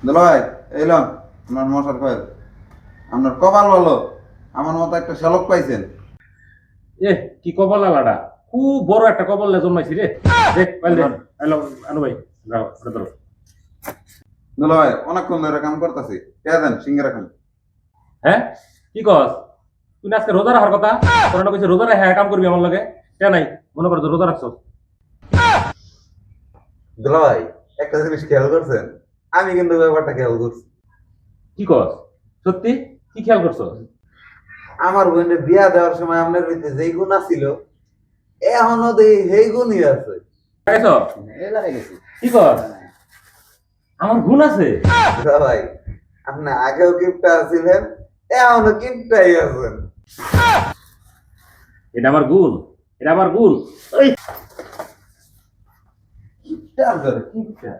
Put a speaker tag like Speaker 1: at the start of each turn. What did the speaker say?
Speaker 1: দুলাভাই এলাম আপনার মশার কয়েল। আপনার কপাল ভালো, আমার মতো একটা শ্যালক পাইছেন।
Speaker 2: এ কি কপাল আলাদা, খুব বড় একটা কপাল জন্মাইছি রে। দেখ পাইল দে, আইলো আনু ভাই, যাও এটা ধরো।
Speaker 1: দুলাভাই অনেকক্ষণ ধরে কাম করতেছি, কে দেন সিঙ্গারা খান।
Speaker 2: হ্যাঁ কি কস? তুই না আজকে রোজা রাখার কথা, তোর না কইছে রোজা রাখা কাম করবি আমার লগে। কে নাই মনে কর যে রোজা রাখছ।
Speaker 1: দুলাভাই একটা জিনিস খেয়াল করছেন? আমি কিন্তু ব্যাপারটা খেয়াল করছি।
Speaker 2: কি কস? সত্যি কি খেয়াল করছো?
Speaker 1: আমার বোনের বিয়া দেওয়ার সময় আপনার ভিতরে যেই গুণ ছিল, এখনো দেখি সেই গুণই আছে।
Speaker 2: লাগাইছ?
Speaker 1: এই লাগে গেছি।
Speaker 2: কি কস? আমার গুণ আছে?
Speaker 1: দুলাভাই আপনি আগেও কিপটা আছিলেন, এখনো কিপটাই আছেন।
Speaker 2: এটা আমার গুণ, এটা আমার গুণ।
Speaker 1: কিপটা করে কিপটা।